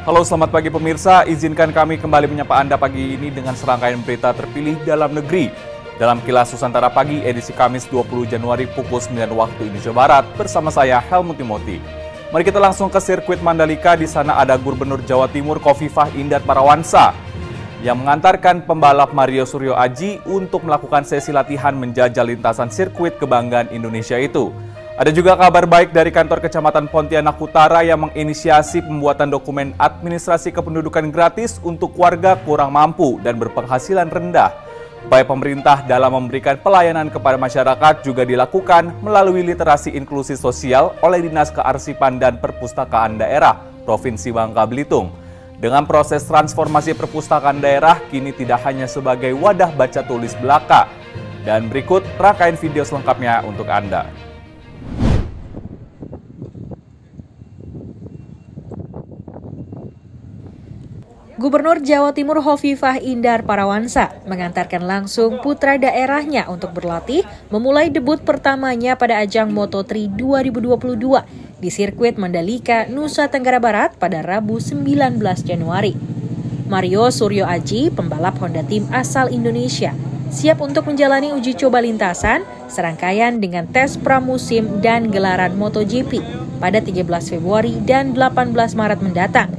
Halo, selamat pagi pemirsa. Izinkan kami kembali menyapa Anda pagi ini dengan serangkaian berita terpilih dalam negeri. Dalam Kilas Nusantara Pagi edisi Kamis 20 Januari pukul 9 waktu Indonesia Barat bersama saya Helmut Timothy. Mari kita langsung ke sirkuit Mandalika. Di sana ada Gubernur Jawa Timur Khofifah Indar Parawansa yang mengantarkan pembalap Mario Suryo Aji untuk melakukan sesi latihan menjajal lintasan sirkuit kebanggaan Indonesia itu. Ada juga kabar baik dari kantor Kecamatan Pontianak Utara yang menginisiasi pembuatan dokumen administrasi kependudukan gratis untuk warga kurang mampu dan berpenghasilan rendah. Upaya pemerintah dalam memberikan pelayanan kepada masyarakat juga dilakukan melalui literasi inklusi sosial oleh Dinas Kearsipan dan Perpustakaan Daerah Provinsi Bangka Belitung. Dengan proses transformasi perpustakaan daerah kini tidak hanya sebagai wadah baca tulis belaka. Dan berikut rangkaian video selengkapnya untuk Anda. Gubernur Jawa Timur Khofifah Indar Parawansa mengantarkan langsung putra daerahnya untuk berlatih memulai debut pertamanya pada ajang Moto3 2022 di sirkuit Mandalika, Nusa Tenggara Barat pada Rabu 19 Januari. Mario Suryo Aji, pembalap Honda Team asal Indonesia, siap untuk menjalani uji coba lintasan serangkaian dengan tes pramusim dan gelaran MotoGP pada 13 Februari dan 18 Maret mendatang.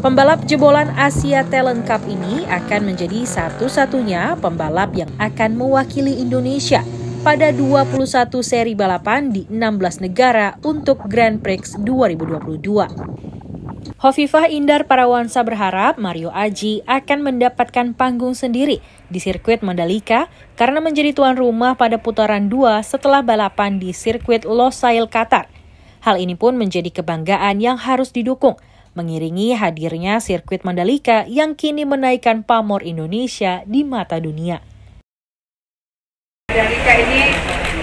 Pembalap jebolan Asia Talent Cup ini akan menjadi satu-satunya pembalap yang akan mewakili Indonesia pada 21 seri balapan di 16 negara untuk Grand Prix 2022. Khofifah Indar Parawansa berharap Mario Aji akan mendapatkan panggung sendiri di sirkuit Mandalika karena menjadi tuan rumah pada putaran 2 setelah balapan di sirkuit Losail, Qatar. Hal ini pun menjadi kebanggaan yang harus didukung, mengiringi hadirnya sirkuit Mandalika yang kini menaikkan pamor Indonesia di mata dunia. Mandalika ini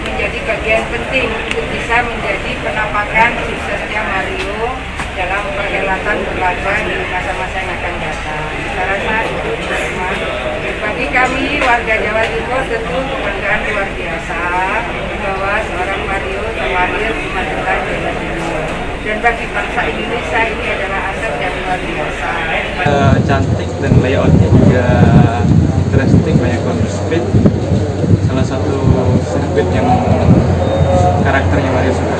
menjadi bagian penting untuk bisa menjadi penampakan suksesnya Mario dalam perhelatan berlaga di masa-masa yang akan datang. Saya rasa itu bagi kami warga Jawa Timur tentu kebanggaan luar biasa bahwa seorang Mario terlahir di Magelang, Jawa Timur. Dan bagi bangsa Indonesia ini adalah aset yang luar biasa. Cantik dan layoutnya juga interesting, banyak corner speed. Salah satu sirkuit yang karakternya Mario suka.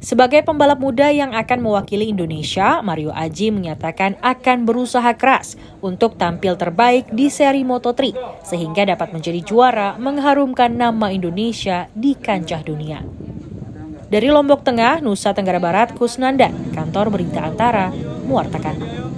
Sebagai pembalap muda yang akan mewakili Indonesia, Mario Aji menyatakan akan berusaha keras untuk tampil terbaik di seri Moto3 sehingga dapat menjadi juara mengharumkan nama Indonesia di kancah dunia. Dari Lombok Tengah, Nusa Tenggara Barat, Kusnanda, Kantor Berita Antara, mewartakan.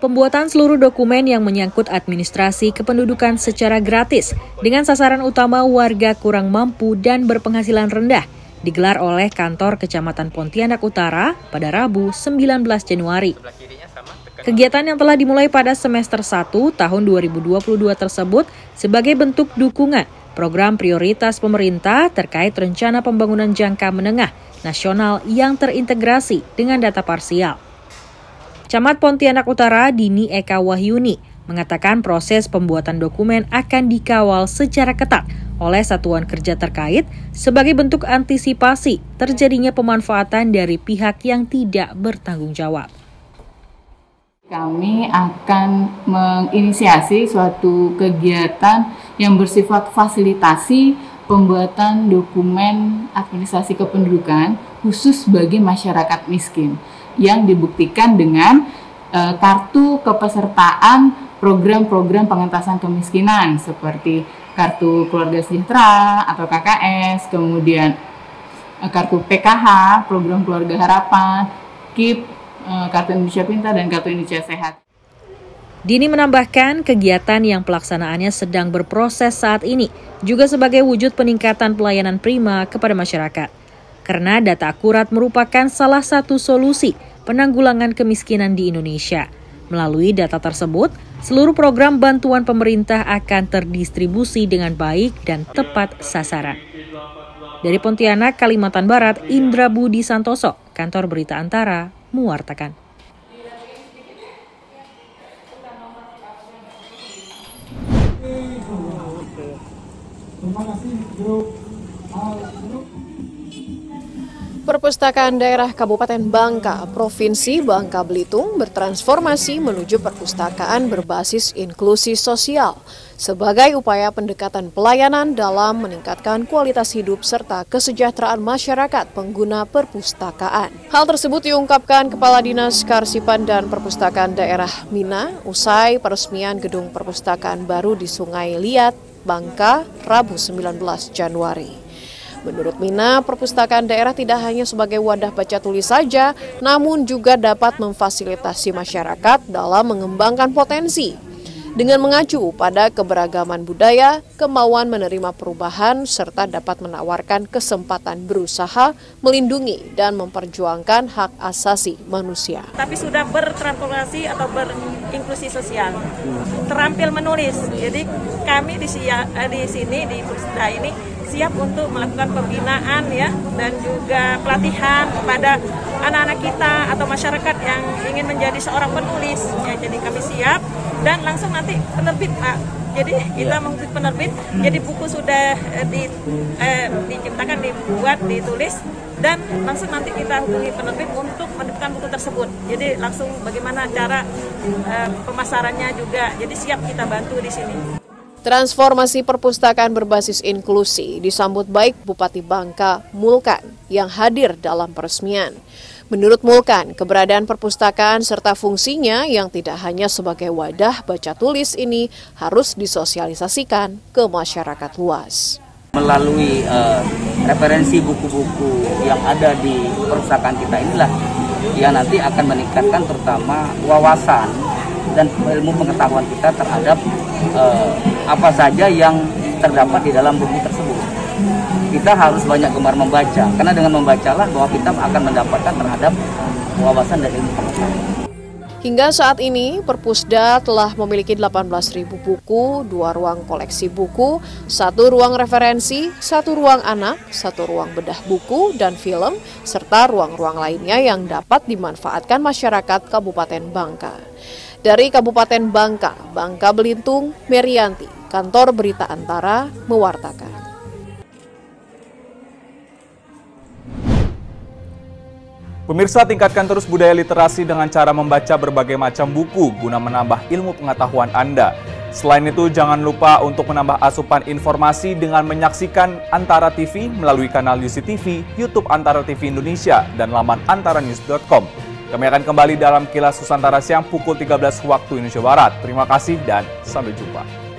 Pembuatan seluruh dokumen yang menyangkut administrasi kependudukan secara gratis dengan sasaran utama warga kurang mampu dan berpenghasilan rendah digelar oleh kantor Kecamatan Pontianak Utara pada Rabu 19 Januari. Kegiatan yang telah dimulai pada semester 1 tahun 2022 tersebut sebagai bentuk dukungan program prioritas pemerintah terkait rencana pembangunan jangka menengah nasional yang terintegrasi dengan data parsial. Camat Pontianak Utara Dini Eka Wahyuni mengatakan proses pembuatan dokumen akan dikawal secara ketat oleh satuan kerja terkait sebagai bentuk antisipasi terjadinya pemanfaatan dari pihak yang tidak bertanggung jawab. Kami akan menginisiasi suatu kegiatan yang bersifat fasilitasi pembuatan dokumen administrasi kependudukan khusus bagi masyarakat miskin yang dibuktikan dengan kartu kepesertaan program-program pengentasan kemiskinan seperti kartu keluarga sejahtera atau KKS, kemudian kartu PKH, program keluarga harapan, KIP, kartu Indonesia Pintar, dan kartu Indonesia Sehat. Dini menambahkan kegiatan yang pelaksanaannya sedang berproses saat ini juga sebagai wujud peningkatan pelayanan prima kepada masyarakat. Karena data akurat merupakan salah satu solusi penanggulangan kemiskinan di Indonesia. Melalui data tersebut, seluruh program bantuan pemerintah akan terdistribusi dengan baik dan tepat sasaran. Dari Pontianak, Kalimantan Barat, Indra Budi Santoso, Kantor Berita Antara, mewartakan. Perpustakaan Daerah Kabupaten Bangka, Provinsi Bangka Belitung bertransformasi menuju perpustakaan berbasis inklusi sosial sebagai upaya pendekatan pelayanan dalam meningkatkan kualitas hidup serta kesejahteraan masyarakat pengguna perpustakaan. Hal tersebut diungkapkan Kepala Dinas Kearsipan dan Perpustakaan Daerah Mina usai peresmian gedung perpustakaan baru di Sungai Liat, Bangka, Rabu 19 Januari. Menurut Mina, perpustakaan daerah tidak hanya sebagai wadah baca tulis saja, namun juga dapat memfasilitasi masyarakat dalam mengembangkan potensi. Dengan mengacu pada keberagaman budaya, kemauan menerima perubahan, serta dapat menawarkan kesempatan berusaha, melindungi, dan memperjuangkan hak asasi manusia. Tapi sudah bertransformasi atau berinklusi sosial, terampil menulis. Jadi kami di sini di Pusda ini siap untuk melakukan pembinaan ya dan juga pelatihan kepada anak-anak kita atau masyarakat yang ingin menjadi seorang penulis. Ya, jadi kami siap dan langsung nanti penerbit Pak. Jadi kita mengikuti penerbit. Jadi buku sudah diciptakan, dibuat, ditulis dan langsung nanti kita hubungi penerbit untuk menerbitkan buku tersebut. Jadi langsung bagaimana cara pemasarannya juga. Jadi siap kita bantu di sini. Transformasi perpustakaan berbasis inklusi disambut baik Bupati Bangka, Mulkan, yang hadir dalam peresmian. Menurut Mulkan, keberadaan perpustakaan serta fungsinya yang tidak hanya sebagai wadah baca tulis ini harus disosialisasikan ke masyarakat luas. Melalui referensi buku-buku yang ada di perpustakaan kita inilah yang nanti akan meningkatkan terutama wawasan dan ilmu pengetahuan kita terhadap apa saja yang terdapat di dalam buku tersebut. Kita harus banyak gemar membaca, karena dengan membacalah bahwa kita akan mendapatkan terhadap wawasan dan ilmu pengetahuan. Hingga saat ini, Perpusda telah memiliki 18.000 buku, 2 ruang koleksi buku, 1 ruang referensi, 1 ruang anak, 1 ruang bedah buku dan film, serta ruang-ruang lainnya yang dapat dimanfaatkan masyarakat Kabupaten Bangka. Dari Kabupaten Bangka, Bangka Belitung, Merianti, Kantor Berita Antara, mewartakan. Pemirsa, tingkatkan terus budaya literasi dengan cara membaca berbagai macam buku guna menambah ilmu pengetahuan Anda. Selain itu, jangan lupa untuk menambah asupan informasi dengan menyaksikan Antara TV melalui kanal UCTV, YouTube Antara TV Indonesia, dan laman antaranews.com. Kami akan kembali dalam Kilas Nusantara siang pukul 13 waktu Indonesia Barat. Terima kasih dan sampai jumpa.